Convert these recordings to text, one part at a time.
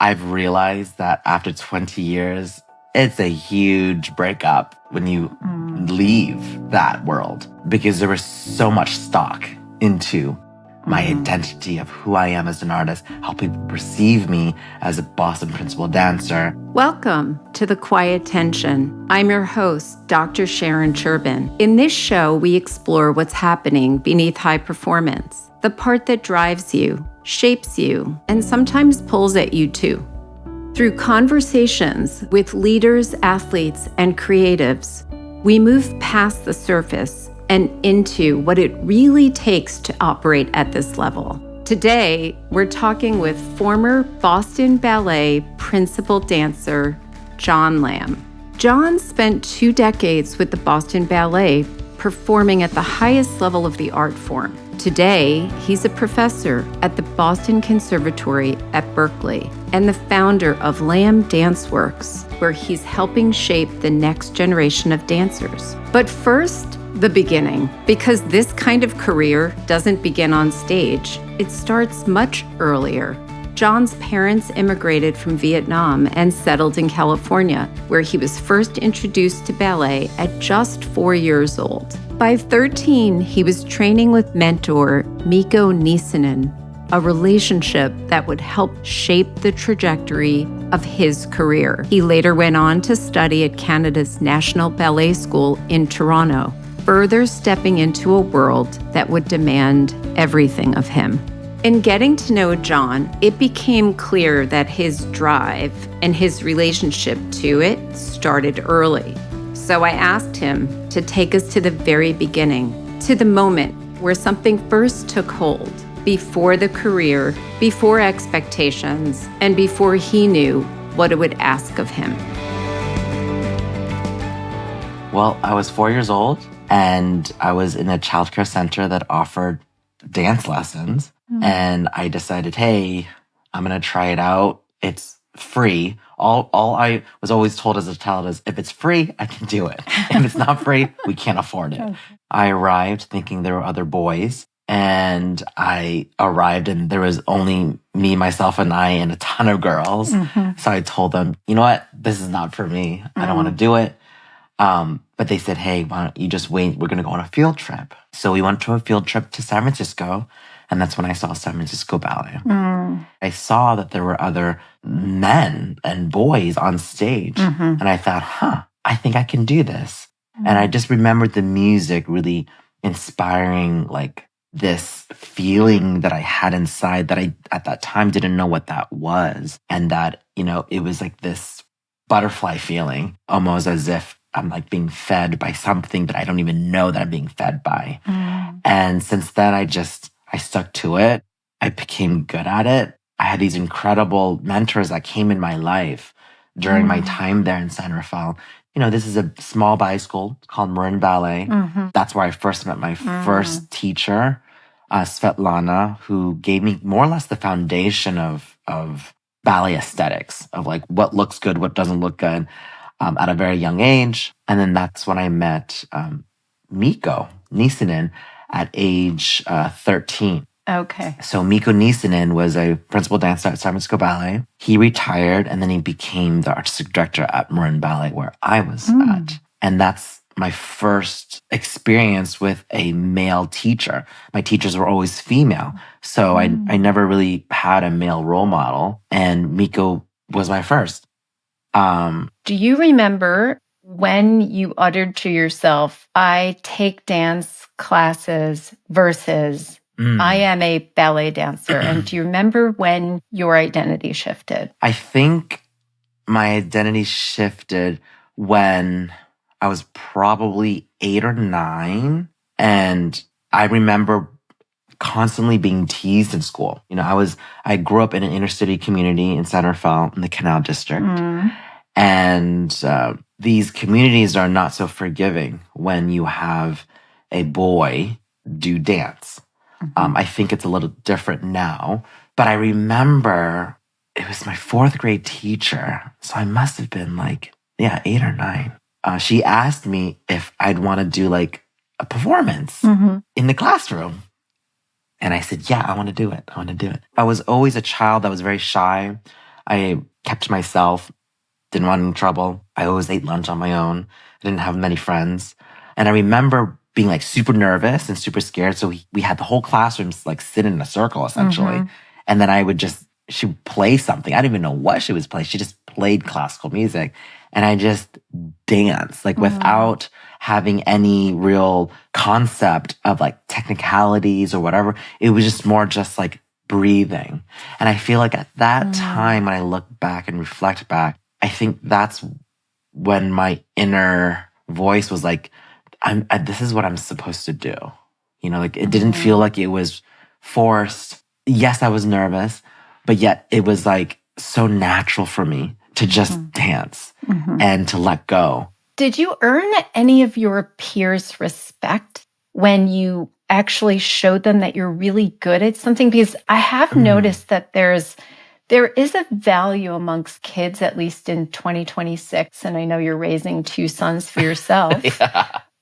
I've realized that after 20 years, it's a huge breakup when you leave that world because there was so much stock into my identity of who I am as an artist, how people perceive me as a Boston principal dancer. Welcome to The Quiet Tension. I'm your host, Dr. Sharon Chirban. In this show, we explore what's happening beneath high performance, the part that drives you, shapes you, and sometimes pulls at you too. Through conversations with leaders, athletes, and creatives, we move past the surface and into what it really takes to operate at this level. Today, we're talking with former Boston Ballet principal dancer, John Lam. John spent 2 decades with the Boston Ballet, performing at the highest level of the art form. Today, he's a professor at the Boston Conservatory at Berklee and the founder of Lam Dance Works, where he's helping shape the next generation of dancers. But first, the beginning, because this kind of career doesn't begin on stage. It starts much earlier. John's parents immigrated from Vietnam and settled in California, where he was first introduced to ballet at just 4 years old. By 13, he was training with mentor Mikko Niisinen, a relationship that would help shape the trajectory of his career. He later went on to study at Canada's National Ballet School in Toronto, further stepping into a world that would demand everything of him. In getting to know John, it became clear that his drive and his relationship to it started early. So I asked him to take us to the very beginning, to the moment where something first took hold, before the career, before expectations, and before he knew what it would ask of him. Well, I was 4 years old and I was in a childcare center that offered dance lessons. And I decided, hey, I'm going to try it out. It's free. All I was always told as a child is, if it's free, I can do it. If it's not free, we can't afford it. I arrived thinking there were other boys. And I arrived and there was only me, myself, and I and a ton of girls. So I told them, you know what? This is not for me. I don't want to do it. But they said, hey, why don't you just wait? We're going to go on a field trip. So we went to a field trip to San Francisco. And that's when I saw San Francisco Ballet. I saw that there were other men and boys on stage. And I thought, I think I can do this. And I just remembered the music really inspiring, like this feeling that I had inside that I, at that time, didn't know what that was. And that, it was like this butterfly feeling, almost as if I'm like being fed by something that I don't even know that I'm being fed by. And since then, I stuck to it. I became good at it. I had these incredible mentors that came in my life during my time there in San Rafael. This is a small ballet school called Marin Ballet. That's where I first met my first teacher, Svetlana, who gave me more or less the foundation of ballet aesthetics, of like what looks good, what doesn't look good, at a very young age. And then that's when I met Mikko Niisinen at age 13. Okay. So Mikko Niisinen was a principal dancer at San Francisco Ballet. He retired and then he became the artistic director at Marin Ballet where I was at. And that's my first experience with a male teacher. My teachers were always female. So I never really had a male role model. And Mikko was my first. Do you remember when you uttered to yourself, I take dance classes versus I am a ballet dancer? And do you remember when your identity shifted? I think my identity shifted when I was probably 8 or 9. And I remember constantly being teased in school. I grew up in an inner city community in San Rafael in the Canal District. And these communities are not so forgiving when you have a boy do dance. I think it's a little different now. But I remember it was my 4th grade teacher. So I must have been 8 or 9. She asked me if I'd want to do like a performance in the classroom. And I said, yeah, I want to do it. I want to do it. I was always a child that was very shy. I kept to myself, didn't want any trouble. I always ate lunch on my own. I didn't have many friends. And I remember being like super nervous and super scared. So we had the whole classroom like sit in a circle essentially. And then she would play something. I didn't even know what she was playing. She just played classical music. And I just danced like without having any real concept of like technicalities or whatever. It was just more just like breathing. And I feel like at that time, when I look back and reflect back, I think that's when my inner voice was like, this is what I'm supposed to do. You know, like it didn't feel like it was forced. Yes, I was nervous, but yet it was like so natural for me to just dance and to let go. Did you earn any of your peers' respect when you actually showed them that you're really good at something? Because I have noticed that there is a value amongst kids, at least in 2026, and I know you're raising 2 sons for yourself.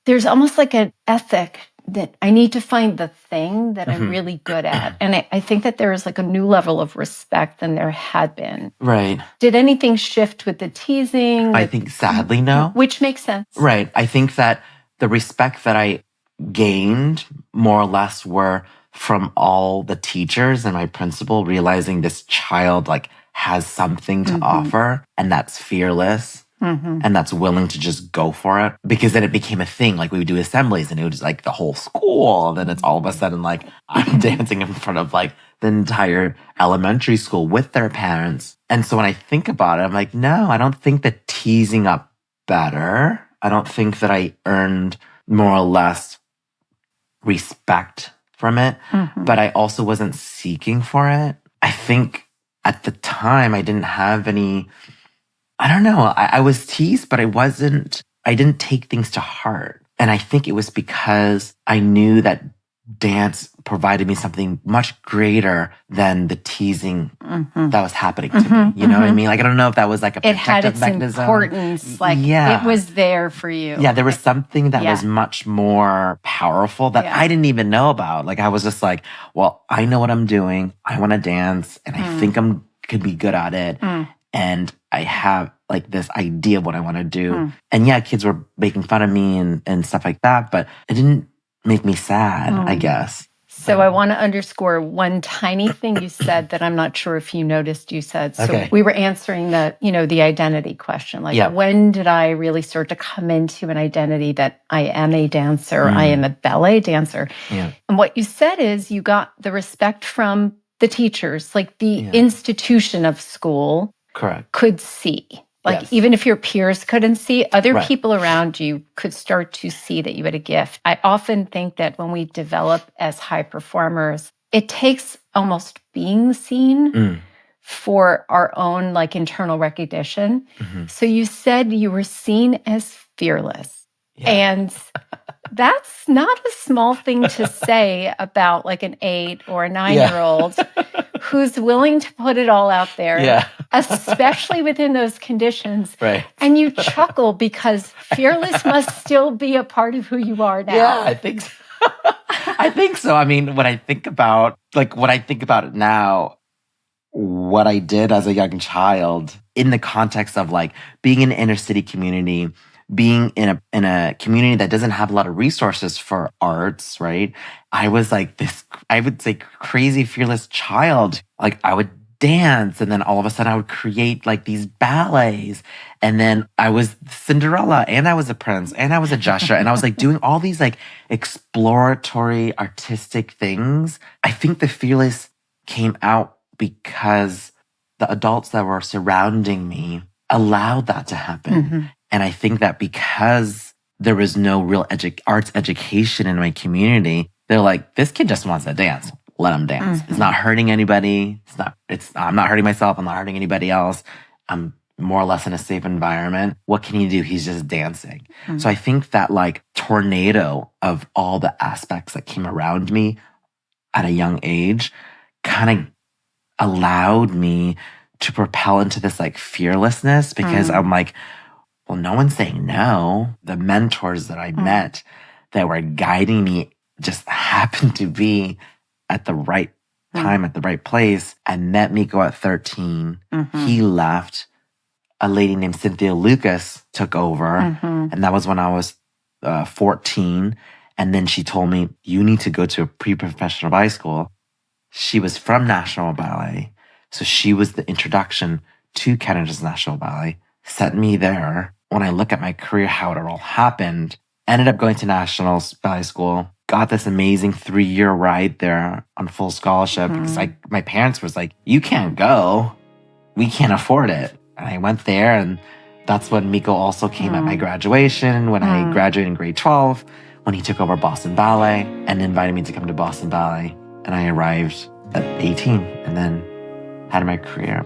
There's almost like an ethic that I need to find the thing that I'm really good at. And I think that there is like a new level of respect than there had been. Right. Did anything shift with the teasing? I think sadly, no. Which makes sense. Right. I think that the respect that I gained more or less were from all the teachers and my principal realizing this child like has something to offer, and that's fearless. And that's willing to just go for it. Because then it became a thing. Like we would do assemblies and it was like the whole school. And then it's all of a sudden like I'm dancing in front of like the entire elementary school with their parents. And so when I think about it, I'm like, no, I don't think that teasing up better. I don't think that I earned more or less respect from it. But I also wasn't seeking for it. I think at the time I didn't have any... I don't know. I was teased, but I didn't take things to heart. And I think it was because I knew that dance provided me something much greater than the teasing that was happening to me. You know what I mean? Like, I don't know if that was like a protective mechanism. It had its importance. Like, it was there for you. Yeah, there was something that was much more powerful that I didn't even know about. Like, I was just like, well, I know what I'm doing. I want to dance, and I think could be good at it. And I have like this idea of what I want to do. And yeah, kids were making fun of me and stuff like that, but it didn't make me sad, I guess. So I want to underscore one tiny thing you said that I'm not sure if you noticed you said. So we were answering the identity question. Like, when did I really start to come into an identity that I am a dancer, I am a ballet dancer? And what you said is you got the respect from the teachers, like the institution of school. Correct. Could see. Like, even if your peers couldn't see, other people around you could start to see that you had a gift. I often think that when we develop as high performers, it takes almost being seen for our own like internal recognition. So you said you were seen as fearless. And that's not a small thing to say about like an 8 or a 9-year-old who's willing to put it all out there, especially within those conditions. And you chuckle because fearless must still be a part of who you are now. Yeah, I think so. I think so. I mean, when I think about it now, what I did as a young child in the context of like being in an inner city community, being in a community that doesn't have a lot of resources for arts, right? I was like this, I would say, crazy, fearless child. Like I would dance, and then all of a sudden I would create like these ballets. And then I was Cinderella, and I was a prince, and I was a jester, and I was like doing all these like exploratory artistic things. I think the fearless came out because the adults that were surrounding me allowed that to happen. And I think that because there was no real arts education in my community, they're like, this kid just wants to dance. Let him dance. It's not hurting anybody. I'm not hurting myself. I'm not hurting anybody else. I'm more or less in a safe environment. What can he do? He's just dancing. So I think that like tornado of all the aspects that came around me at a young age kind of allowed me to propel into this like fearlessness, because I'm like, well, no one's saying no. The mentors that I met that were guiding me just happened to be at the right time at the right place. I met Miko at 13. He left. A lady named Cynthia Lucas took over. And that was when I was 14. And then she told me, you need to go to a pre-professional ballet school. She was from National Ballet. So she was the introduction to Canada's National Ballet, sent me there. When I look at my career, how it all happened, ended up going to National Ballet School, got this amazing 3-year ride there on full scholarship because my parents was like, you can't go. We can't afford it. And I went there, and that's when Miko also came at my graduation, when I graduated in grade 12, when he took over Boston Ballet and invited me to come to Boston Ballet. And I arrived at 18 and then had my career.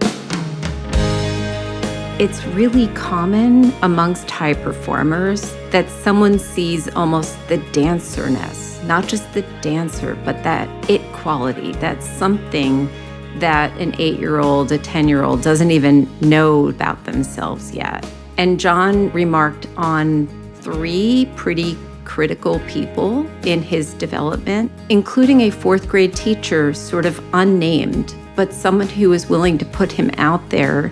It's really common amongst high performers that someone sees almost the dancer-ness, not just the dancer, but that it quality, that's something that an 8-year-old, a 10-year-old doesn't even know about themselves yet. And John remarked on 3 pretty critical people in his development, including a 4th grade teacher, sort of unnamed, but someone who was willing to put him out there.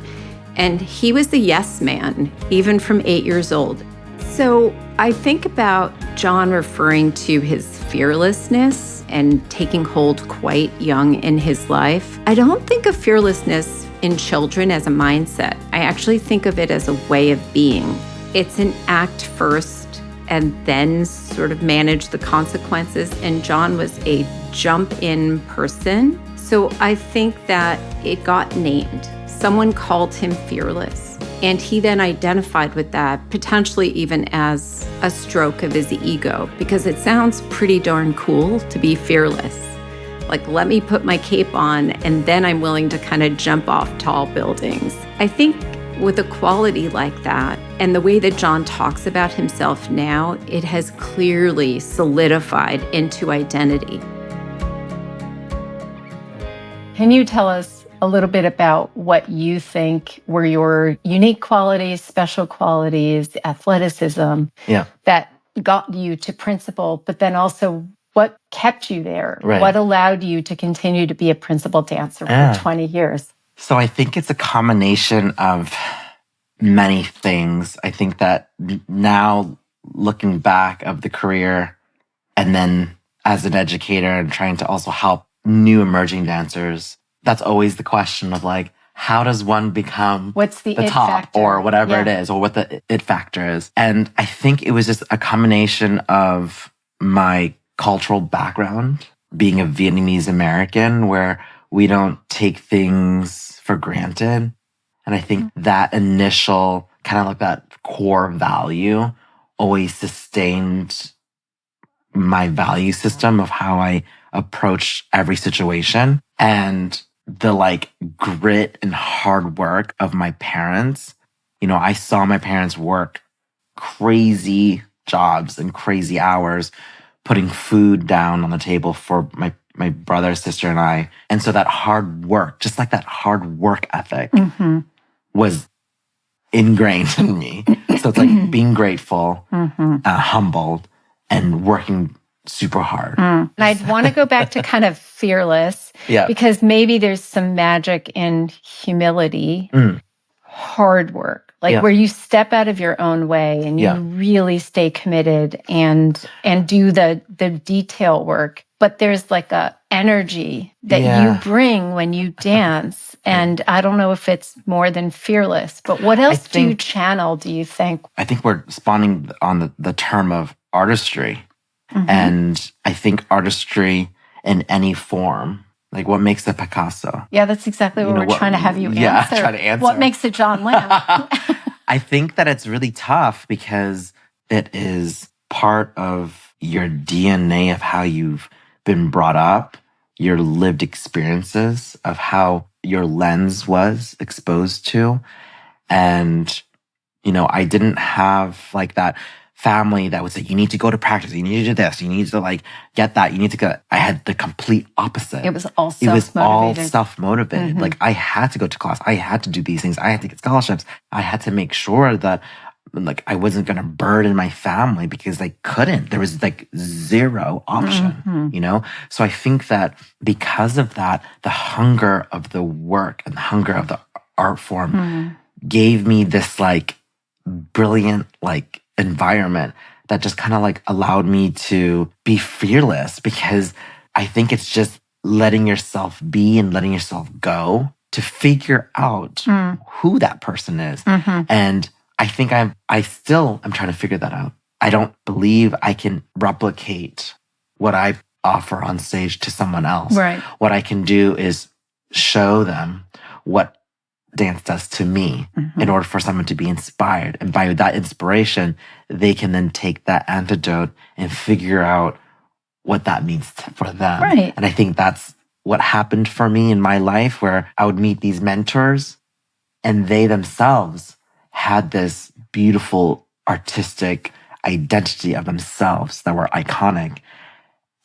And he was the yes man, even from 8 years old. So I think about John referring to his fearlessness and taking hold quite young in his life. I don't think of fearlessness in children as a mindset. I actually think of it as a way of being. It's an act first and then sort of manage the consequences. And John was a jump-in person. So I think that it got named. Someone called him fearless. And he then identified with that, potentially even as a stroke of his ego, because it sounds pretty darn cool to be fearless. Like, let me put my cape on, and then I'm willing to kind of jump off tall buildings. I think with a quality like that, and the way that John talks about himself now, it has clearly solidified into identity. Can you tell us a little bit about what you think were your unique qualities, special qualities, athleticism that got you to principal, but then also what kept you there? Right. What allowed you to continue to be a principal dancer for 20 years? So I think it's a combination of many things. I think that now looking back of the career and then as an educator and trying to also help new emerging dancers, that's always the question of like, how does one become what's the top factor? Or whatever it is, or what the it factor is. And I think it was just a combination of my cultural background, being a Vietnamese American, where we don't take things for granted. And I think that initial kind of like that core value always sustained my value system of how I approach every situation. And the like grit and hard work of my parents. You know, I saw my parents work crazy jobs and crazy hours, putting food down on the table for my brother, sister, and I. And so that hard work, just like that hard work ethic was ingrained in me. So it's like being grateful, humbled, and working super hard. And I'd want to go back to kind of fearless, because maybe there's some magic in humility, hard work, like where you step out of your own way and you really stay committed and do the detail work. But there's like a energy that you bring when you dance. And I don't know if it's more than fearless, but what else do you channel, do you think? I think we're spawning on the term of artistry. And I think artistry in any form, like what makes a Picasso? Yeah, that's exactly what we're trying to have you answer. Try to answer. What makes a John Lam? I think that it's really tough because it is part of your DNA of how you've been brought up, your lived experiences of how your lens was exposed to. And, you know, I didn't have like that family that would say, you need to go to practice, you need to do this, you need to like get that, you need to go. I had the complete opposite. It was all self-motivated. Like I had to go to class, I had to do these things, I had to get scholarships, I had to make sure that like I wasn't going to burden my family because I couldn't. There was like zero option, you know? So I think that because of that, the hunger of the work and the hunger of the art form gave me this like brilliant like environment that just kind of like allowed me to be fearless, because I think it's just letting yourself be and letting yourself go to figure out who that person is. And I think I still am trying to figure that out. I don't believe I can replicate what I offer on stage to someone else. Right. What I can do is show them what dance does to me in order for someone to be inspired. And by that inspiration, they can then take that antidote and figure out what that means for them. Right. And I think that's what happened for me in my life, where I would meet these mentors and they themselves had this beautiful artistic identity of themselves that were iconic.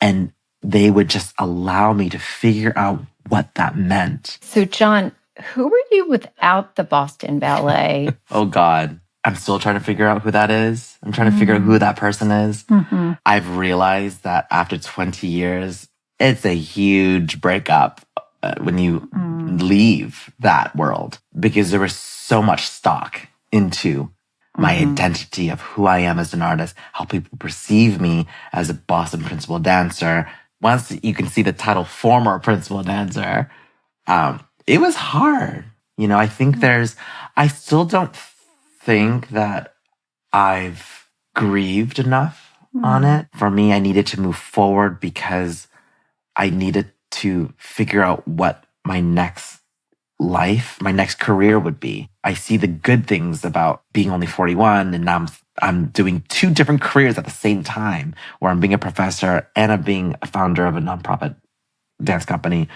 And they would just allow me to figure out what that meant. So, John, who were you without the Boston Ballet? Oh, God. I'm still trying to figure out who that is. I'm trying to figure out who that person is. I've realized that after 20 years, it's a huge breakup when you leave that world, because there was so much stock into my identity of who I am as an artist, how people perceive me as a Boston principal dancer. Once you can see the title former principal dancer, it was hard. You know, I think I still don't think that I've grieved enough on it. For me, I needed to move forward because I needed to figure out what my next life, my next career would be. I see the good things about being only 41, and now I'm doing two different careers at the same time, where I'm being a professor and I'm being a founder of a nonprofit dance company.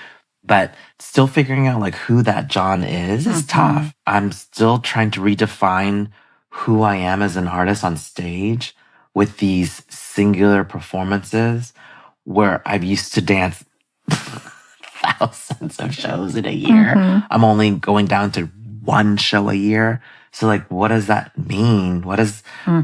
But still figuring out like who that John is tough. I'm still trying to redefine who I am as an artist on stage with these singular performances where I've used to dance thousands of shows in a year. I'm only going down to one show a year. So like, what does that mean?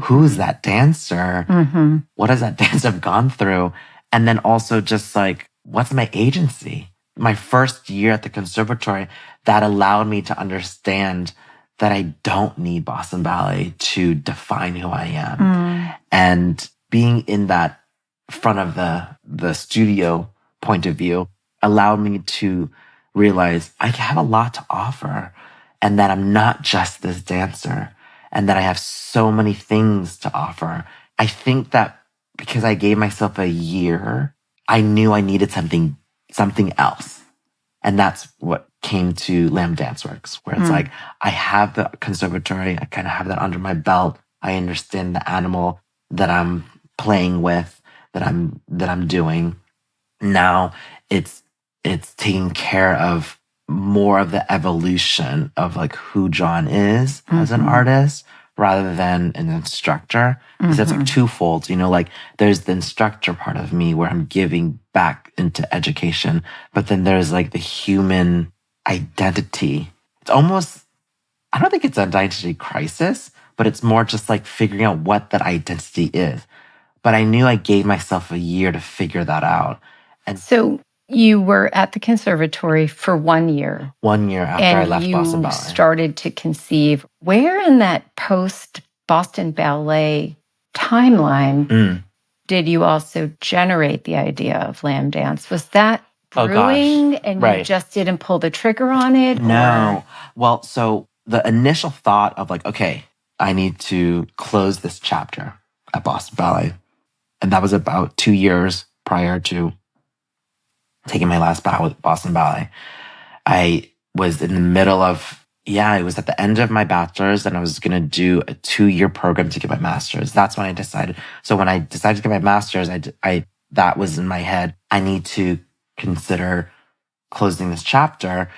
Who's that dancer? What has that dancer gone through? And then also just like, what's my agency? My first year at the conservatory, that allowed me to understand that I don't need Boston Ballet to define who I am. And being in that front of the studio point of view allowed me to realize I have a lot to offer, and that I'm not just this dancer, and that I have so many things to offer. I think that because I gave myself a year, I knew I needed something else. And that's what came to Lam Dance Works, where it's like, I have the conservatory, I kind of have that under my belt. I understand the animal that I'm playing with, that I'm doing. Now it's taking care of more of the evolution of like who John is as an artist, rather than an instructor. Because it's like twofold, you know, like there's the instructor part of me where I'm giving back into education, but then there's like the human identity. It's almost, I don't think it's an identity crisis, but it's more just like figuring out what that identity is. But I knew I gave myself a year to figure that out. And so you were at the conservatory for 1 year. 1 year after I left Boston Ballet. And you started to conceive. Where in that post-Boston Ballet timeline did you also generate the idea of Lam Dance? Was that brewing and you just didn't pull the trigger on it? No. Well, so the initial thought of like, okay, I need to close this chapter at Boston Ballet. And that was about 2 years prior to taking my last bow with Boston Ballet. I was in the middle of, it was at the end of my bachelor's, and I was going to do a 2-year program to get my master's. That's when I decided. So when I decided to get my master's, that was in my head. I need to consider closing this chapter.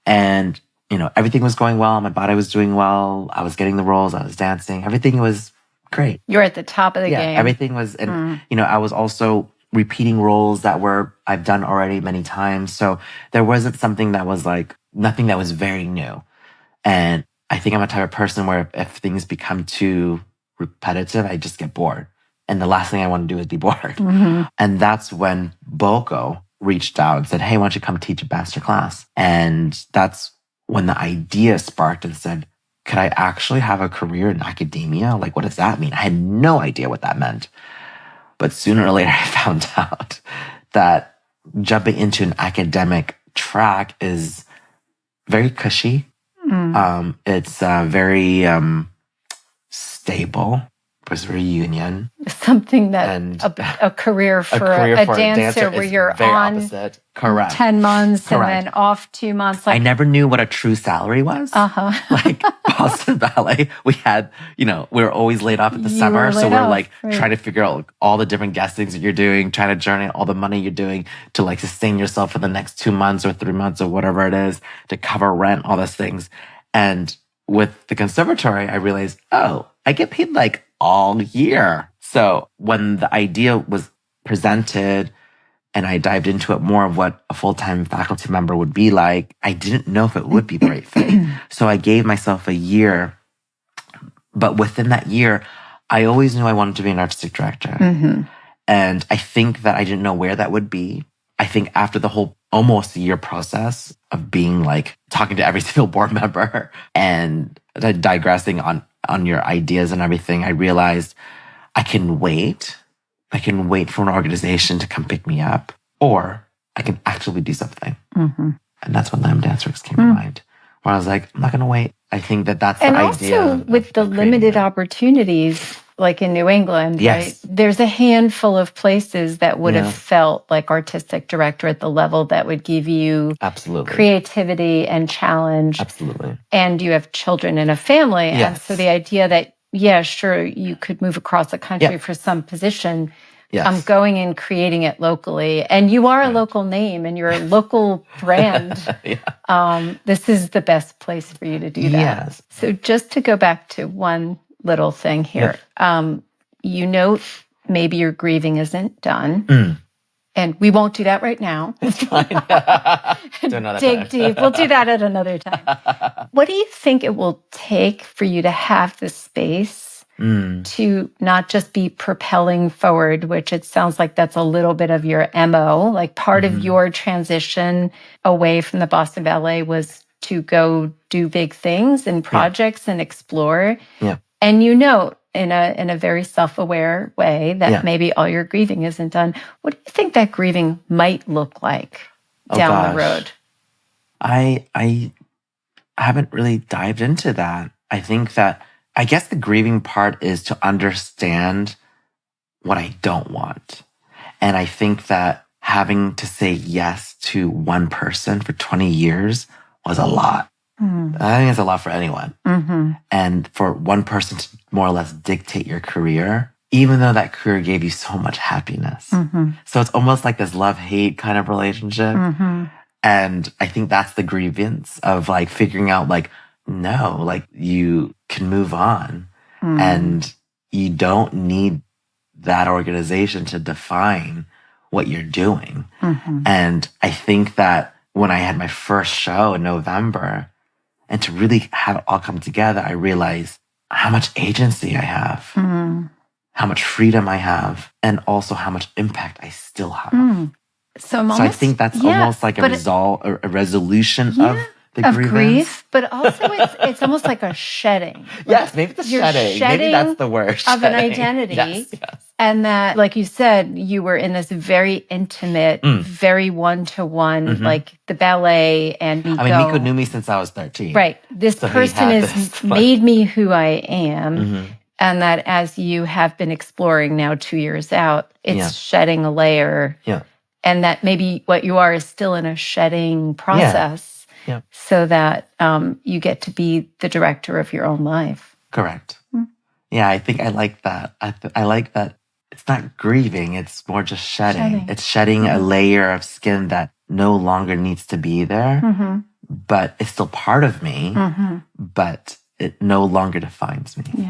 And, you know, everything was going well. My body was doing well. I was getting the roles. I was dancing. Everything was great. You're at the top of the game. Everything was, and, you know, I was also repeating roles that I've done already many times. So there wasn't something that was like, nothing that was very new. And I think think I'm a type of person where if things become too repetitive, I just get bored. And the last thing I want to do is be bored. And that's when BOCO reached out and said, hey, why don't you come teach a master class? And that's when the idea sparked and said, could I actually have a career in academia? Like, what does that mean? I had no idea what that meant. But sooner or later, I found out that jumping into an academic track is very cushy. It's very stable. There's a reunion. Something that a career for a dancer where you're on opposite. Correct. 10 months Correct. and then off 2 months. I never knew what a true salary was. Like Boston Ballet, we had, we were always laid off in the summer. So we're like trying to figure out all the different guest things that you're doing, trying to journey all the money you're doing to like sustain yourself for the next 2 months or 3 months or whatever it is to cover rent, all those things. And with the conservatory, I realized, oh, I get paid like all year. So when the idea was presented and I dived into it more of what a full-time faculty member would be like, I didn't know if it would be the right fit. So I gave myself a year. But within that year, I always knew I wanted to be an artistic director. And I think that I didn't know where that would be. I think after the whole almost a year process of being like talking to every single board member and digressing on your ideas and everything, I realized I can wait. I can wait for an organization to come pick me up, or I can actually do something. And that's when Lam Dance Works came to mind, where I was like, I'm not going to wait. I think that that's the idea. And also with the limited opportunities, like in New England, right? There's a handful of places that would have felt like artistic director at the level that would give you creativity and challenge. And you have children and a family. And so the idea that, sure, you could move across the country for some position. Going and creating it locally. And you are a local name and you're a local brand. This is the best place for you to do that. So just to go back to one little thing here. Maybe your grieving isn't done. And we won't do that right now. It's fine. Dig deep. We'll do that at another time. What do you think it will take for you to have the space to not just be propelling forward, which it sounds like that's a little bit of your MO, like part of your transition away from the Boston Ballet was to go do big things and projects and explore. And in a very self-aware way that maybe all your grieving isn't done. What do you think that grieving might look like down the road? I haven't really dived into that. I guess the grieving part is to understand what I don't want. And I think that having to say yes to one person for 20 years was a lot. I think it's a lot for anyone. And for one person to more or less dictate your career, even though that career gave you so much happiness. So it's almost like this love-hate kind of relationship. And I think that's the grievance of like figuring out like, no, like you can move on and you don't need that organization to define what you're doing. And I think that when I had my first show in November, and to really have it all come together, I realized how much agency I have, how much freedom I have, and also how much impact I still have. So I think that's almost like a resolution of the grief, but also it's almost like a shedding. Maybe the shedding. Maybe that's the word. Of an identity. And that, like you said, you were in this very intimate, very one-to-one, like the ballet and BOCO. I mean, Nico knew me since I was 13. Right. This person has made me who I am. And that as you have been exploring now 2 years out, it's shedding a layer. And that maybe what you are is still in a shedding process. So that you get to be the director of your own life. Correct. Yeah, I think I like that. I like that it's not grieving, it's more just shedding. It's shedding a layer of skin that no longer needs to be there, but it's still part of me, but it no longer defines me.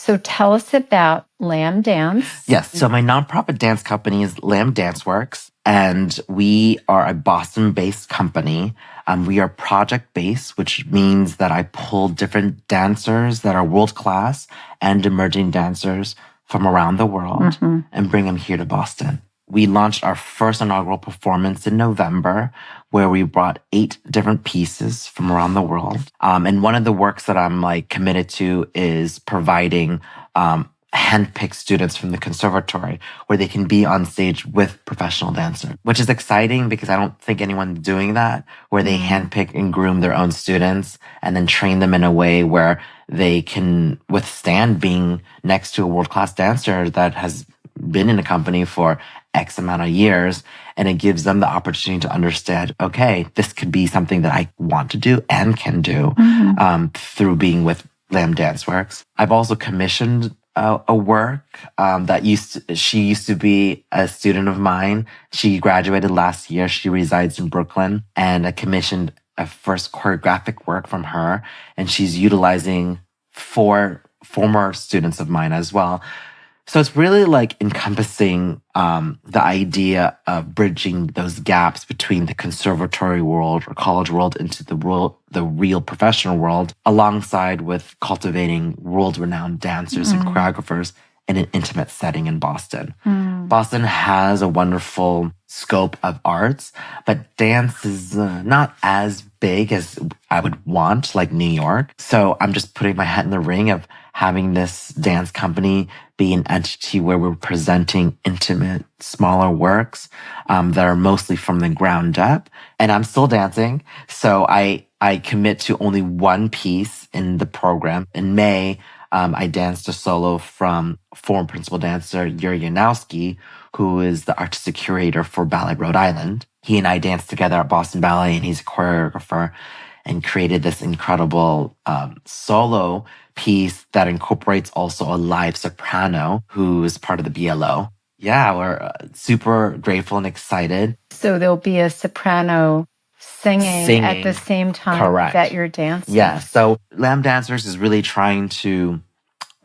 So tell us about Lam Dance. Yes. So my nonprofit dance company is Lam Dance Works, and we are a Boston-based company. We are project-based, which means that I pull different dancers that are world-class and emerging dancers from around the world and bring them here to Boston. We launched our first inaugural performance in November, where we brought 8 different pieces from around the world. And one of the works that I'm committed to is providing handpicked students from the conservatory where they can be on stage with professional dancers, which is exciting because I don't think anyone's doing that, where they handpick and groom their own students and then train them in a way where they can withstand being next to a world-class dancer that has been in a company for X amount of years. And it gives them the opportunity to understand, okay, this could be something that I want to do and can do through being with Lam Dance Works. I've also commissioned a work she used to be a student of mine. She graduated last year. She resides in Brooklyn, and I commissioned a first choreographic work from her, and she's utilizing 4 former students of mine as well. So it's really encompassing the idea of bridging those gaps between the conservatory world or college world into the real professional world, alongside with cultivating world-renowned dancers and choreographers in an intimate setting in Boston. Boston has a wonderful scope of arts, but dance is not as big as I would want, like New York. So I'm just putting my hat in the ring of having this dance company be an entity where we're presenting intimate, smaller works that are mostly from the ground up. And I'm still dancing, so I commit to only one piece in the program. In May, I danced a solo from former principal dancer Yuri Yanowski, who is the artistic curator for Ballet Rhode Island. He and I danced together at Boston Ballet, and he's a choreographer, and created this incredible solo piece that incorporates also a live soprano who is part of the BLO. Yeah, we're super grateful and excited. So there'll be a soprano singing at the same time that you're dancing. Yeah, so Lam Dancers is really trying to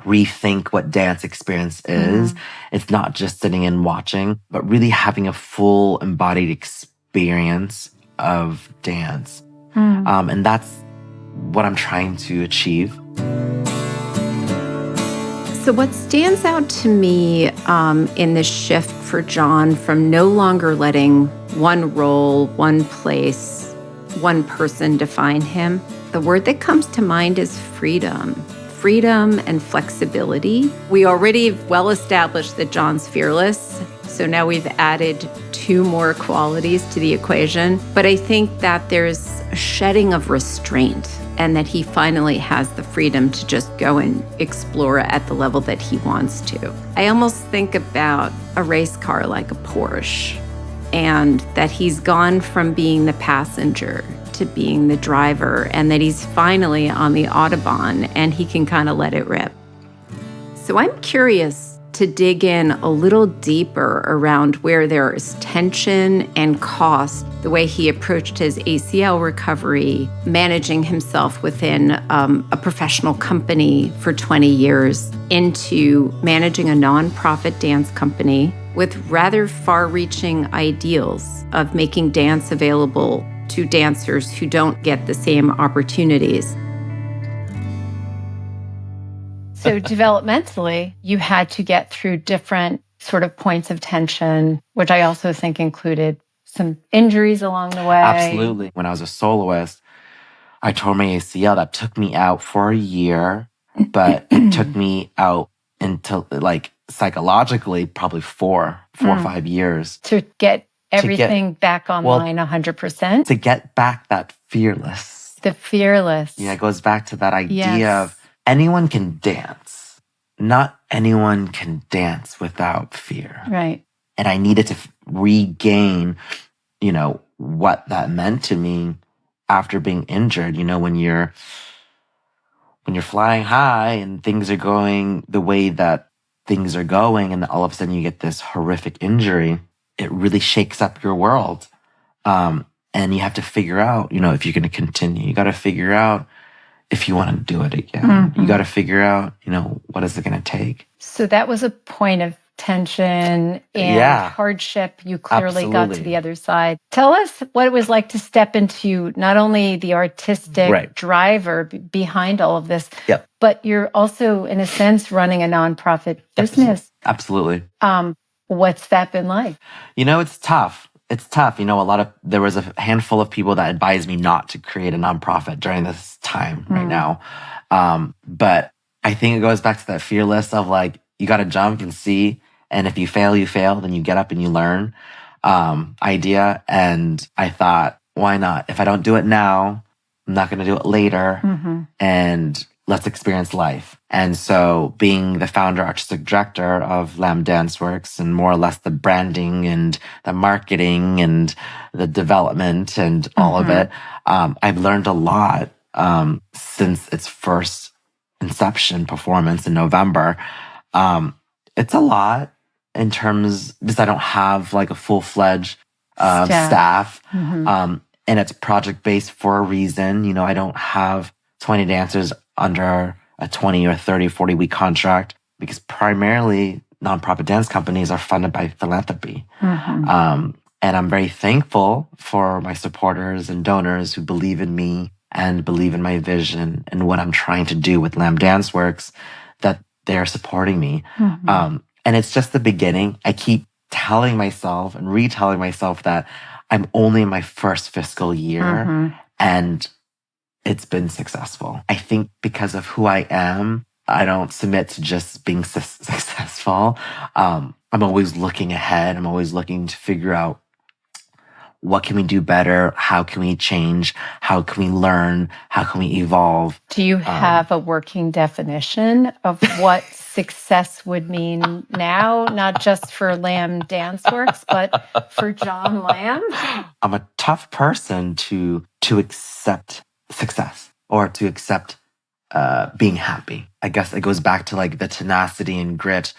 rethink what dance experience is. It's not just sitting and watching, but really having a full embodied experience of dance. And that's what I'm trying to achieve. So what stands out to me in this shift for John from no longer letting one role, one place, one person define him, the word that comes to mind is freedom. Freedom and flexibility. We already well established that John's fearless, so now we've added 2 more qualities to the equation. But I think that there's a shedding of restraint, and that he finally has the freedom to just go and explore at the level that he wants to. I almost think about a race car like a Porsche, and that he's gone from being the passenger to being the driver, and that he's finally on the Autobahn and he can kind of let it rip. So I'm curious to dig in a little deeper around where there is tension and cost, the way he approached his ACL recovery, managing himself within a professional company for 20 years, into managing a nonprofit dance company with rather far-reaching ideals of making dance available to dancers who don't get the same opportunities. So developmentally, you had to get through different sort of points of tension, which I also think included some injuries along the way. Absolutely. When I was a soloist, I tore my ACL. That took me out for a year, but it took me out until psychologically probably 4 or 5 years. To get everything back online 100%? To get back that fearless. The fearless. Yeah, it goes back to that idea of anyone can dance. Not anyone can dance without fear. Right. And I needed to regain, what that meant to me after being injured. When you're flying high and things are going the way that things are going, and all of a sudden you get this horrific injury, it really shakes up your world. And you have to figure out, if you're going to continue. You got to figure out, if you want to do it again. You got to figure out, what is it going to take? So that was a point of tension and hardship. You clearly got to the other side. Tell us what it was like to step into not only the artistic driver behind all of this, but you're also, in a sense, running a nonprofit business. Absolutely. What's that been like? It's tough. It's tough. There was a handful of people that advised me not to create a nonprofit during this time right now. But I think it goes back to that fearless of like, you got to jump and see. And if you fail, you fail. Then you get up and you learn idea. And I thought, why not? If I don't do it now, I'm not going to do it later. And let's experience life. And so being the founder, artistic director of Lam Dance Works, and more or less the branding and the marketing and the development and all of it, I've learned a lot since its first inception performance in November. It's a lot in terms, because I don't have like a full-fledged staff. And it's project-based for a reason. I don't have 20 dancers under a 20 or 30, 40-week contract, because primarily nonprofit dance companies are funded by philanthropy. And I'm very thankful for my supporters and donors who believe in me and believe in my vision and what I'm trying to do with Lam Dance Works, that they're supporting me. And it's just the beginning. I keep telling myself and retelling myself that I'm only in my first fiscal year, and it's been successful. I think because of who I am, I don't submit to just being successful. I'm always looking ahead. I'm always looking to figure out, what can we do better? How can we change? How can we learn? How can we evolve? Do you have a working definition of what success would mean now, not just for Lam Dance Works, but for John Lam? I'm a tough person to accept success or to accept being happy. I guess it goes back to like the tenacity and grit.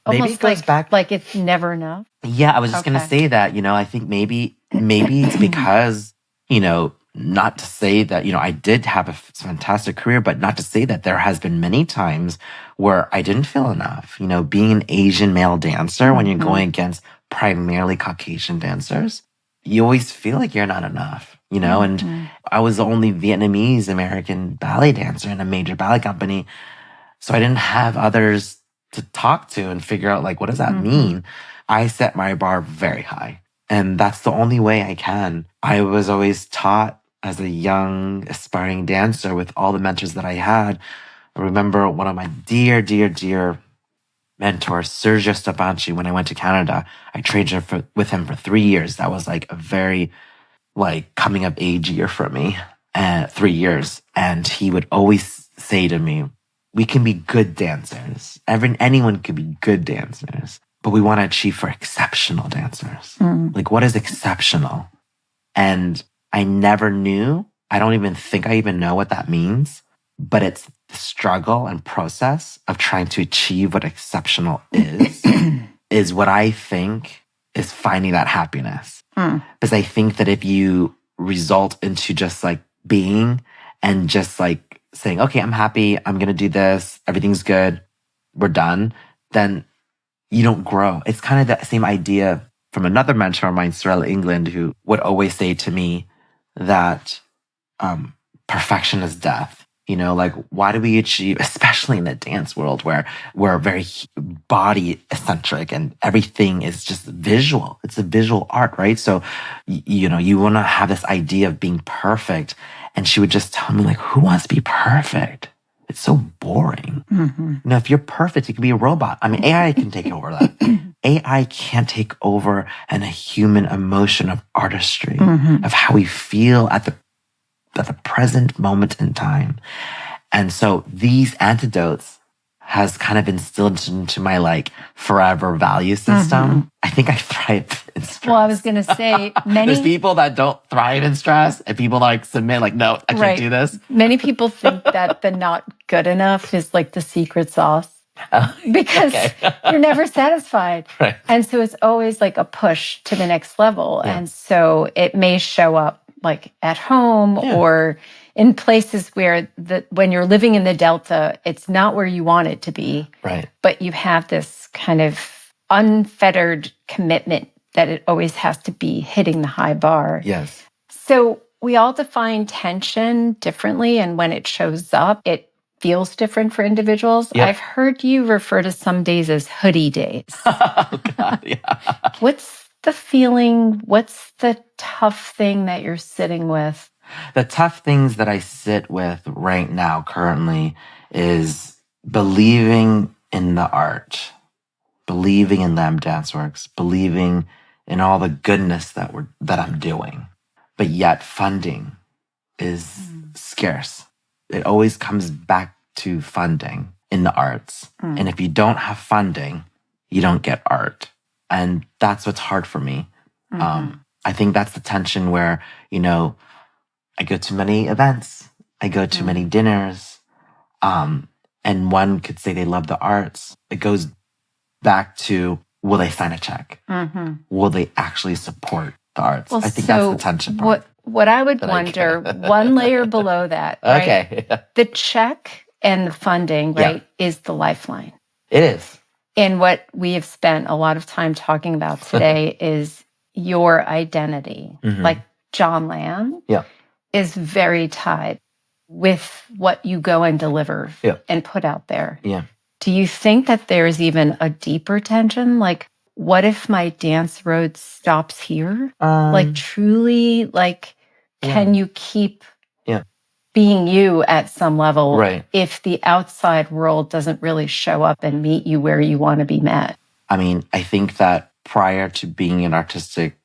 Almost maybe it goes back like it's never enough. Yeah, I was just going to say that, I think maybe it's because, not to say that, I did have a fantastic career, but not to say that there has been many times where I didn't feel enough. Being an Asian male dancer, when you're going against primarily Caucasian dancers, you always feel like you're not enough, and I was the only Vietnamese American ballet dancer in a major ballet company. So I didn't have others to talk to and figure out, like, what does that mean? I set my bar very high, and that's the only way I can. I was always taught as a young, aspiring dancer with all the mentors that I had. I remember one of my dear, dear, dear mentors, Sergio Stabanci, when I went to Canada. I trained with him for 3 years. That was like a very coming of age year for me, 3 years. And he would always say to me, we can be good dancers. Anyone can be good dancers, but we want to achieve for exceptional dancers. Like, what is exceptional? And I never knew. I don't even think I even know what that means, but it's the struggle and process of trying to achieve what exceptional is what I think is finding that happiness. Because I think that if you result into just like being and just like saying, okay, I'm happy, I'm going to do this, everything's good, we're done, then you don't grow. It's kind of that same idea from another mentor of mine, Sorella England, who would always say to me that perfection is death. Like, why do we achieve, especially in the dance world where we're very body eccentric and everything is just visual. It's a visual art, right? So, you want to have this idea of being perfect. And she would just tell me, like, who wants to be perfect? It's so boring. If you're perfect, you can be a robot. I mean, AI can take over that. AI can't take over a human emotion of artistry, of how we feel at the present moment in time. And so these antidotes has kind of instilled into my forever value system. I think I thrive in stress. Well, I was going to say, there's people that don't thrive in stress, and people submit no, I can't do this. Many people think that the not good enough is like the secret sauce. Because you're never satisfied. Right. And so it's always like a push to the next level. Yeah. And so it may show up like at home or in places where when you're living in the Delta, it's not where you want it to be. Right. But you have this kind of unfettered commitment that it always has to be hitting the high bar. Yes. So we all define tension differently, and when it shows up, it feels different for individuals. Yep. I've heard you refer to some days as hoodie days. Oh, God, yeah. What's the feeling? What's the tough thing that you're sitting with? The tough things that I sit with right now currently is believing in the art, believing in Lam Dance Works, believing in all the goodness that I'm doing. But yet funding is scarce. It always comes back to funding in the arts. And if you don't have funding, you don't get art. And that's what's hard for me. I think that's the tension where, I go to many events, I go to many dinners, and one could say they love the arts. It goes back to, will they sign a check? Will they actually support the arts? Well, I think that's the tension part. What I would wonder, one layer below that, right? Okay. The check and the funding, right, is the lifeline. It is. And what we have spent a lot of time talking about today is your identity. Like John Lam is very tied with what you go and deliver and put out there. Yeah. Do you think that there's even a deeper tension? Like, what if my dance road stops here? Truly, can you keep being you at some level if the outside world doesn't really show up and meet you where you want to be met? I mean, I think that prior to being an artistic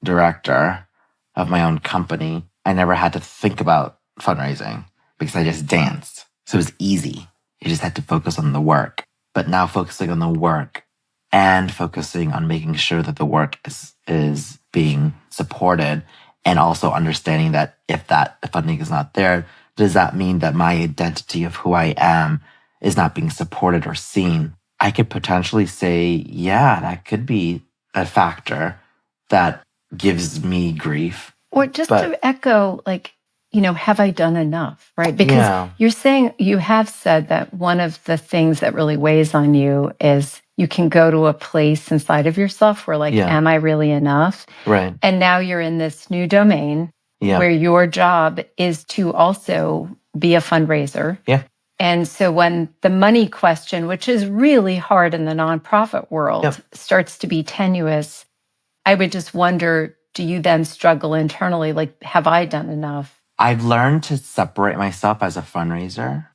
director of my own company, I never had to think about fundraising because I just danced. So it was easy. You just had to focus on the work. But now focusing on the work and focusing on making sure that the work is being supported, and also understanding that if that funding is not there, does that mean that my identity of who I am is not being supported or seen? I could potentially say, yeah, that could be a factor that gives me grief. Or just to echo, have I done enough, right? Because you're saying, you have said that one of the things that really weighs on you is you can go to a place inside of yourself where am I really enough? Right. And now you're in this new domain where your job is to also be a fundraiser. Yeah. And so when the money question, which is really hard in the nonprofit world, starts to be tenuous, I would just wonder, do you then struggle internally? Have I done enough? I've learned to separate myself as a fundraiser.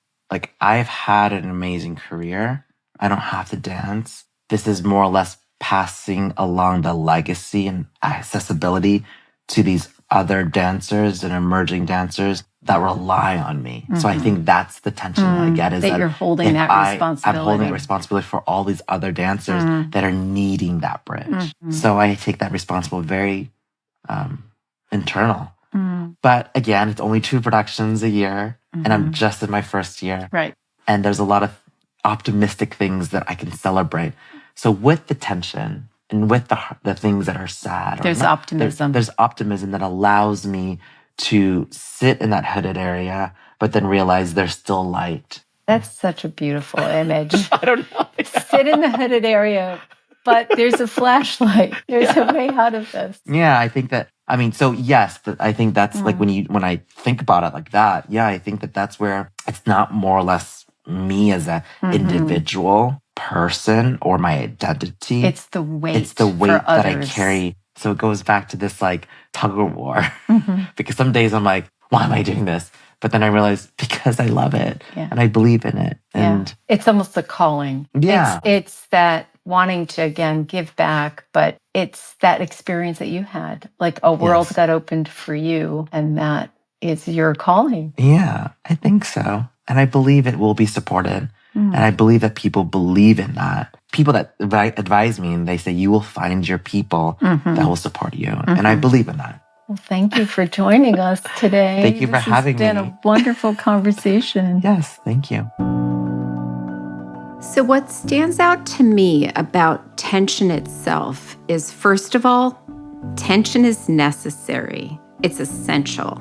I've had an amazing career. I don't have to dance. This is more or less passing along the legacy and accessibility to these other dancers and emerging dancers that rely on me. So I think that's the tension that I get, is that you're holding that responsibility. I'm holding responsibility for all these other dancers that are needing that bridge. So I take that responsibility very internal. But again, it's only 2 productions a year, and I'm just in my first year. Right. And there's a lot of optimistic things that I can celebrate. So with the tension and with the things that are sad, there's optimism. There's optimism that allows me to sit in that hooded area, but then realize there's still light. That's such a beautiful image. I don't know. Sit in the hooded area, but there's a flashlight. There's a way out of this. Yeah, I think that. I mean, so yes, but I think that's when I think about it like that. Yeah, I think that that's where it's not more or less me as an individual person or my identity. It's the weight. It's the weight that I carry. So it goes back to this tug of war. Because some days I'm like, why am I doing this? But then I realize because I love it and I believe in it. And it's almost a calling. Yeah. It's that wanting to, again, give back, but it's that experience that you had. A world got opened for you, and that is your calling. Yeah, I think so. And I believe it will be supported. And I believe that people believe in that. People that advise me, and they say, you will find your people that will support you. And I believe in that. Well, thank you for joining us today. Thank you for having me. It's been a wonderful conversation. Yes, thank you. So what stands out to me about tension itself is, first of all, tension is necessary. It's essential.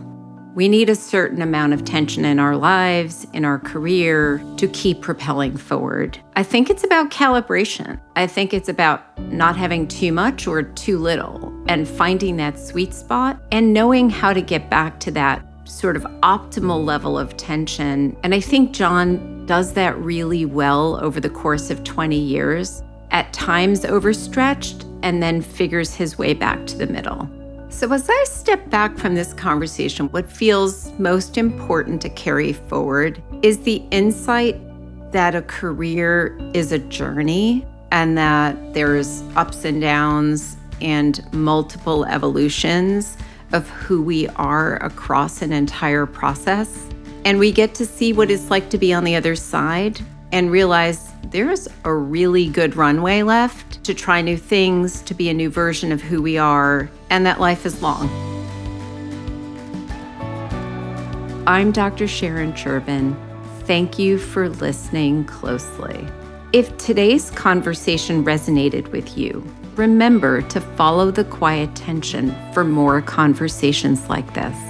We need a certain amount of tension in our lives, in our career, to keep propelling forward. I think it's about calibration. I think it's about not having too much or too little and finding that sweet spot and knowing how to get back to that sort of optimal level of tension. And I think John does that really well over the course of 20 years, at times overstretched, and then figures his way back to the middle. So as I step back from this conversation, what feels most important to carry forward is the insight that a career is a journey and that there's ups and downs and multiple evolutions of who we are across an entire process. And we get to see what it's like to be on the other side and realize there's a really good runway left to try new things, to be a new version of who we are, and that life is long. I'm Dr. Sharon Chirban. Thank you for listening closely. If today's conversation resonated with you, remember to follow the quiet tension for more conversations like this.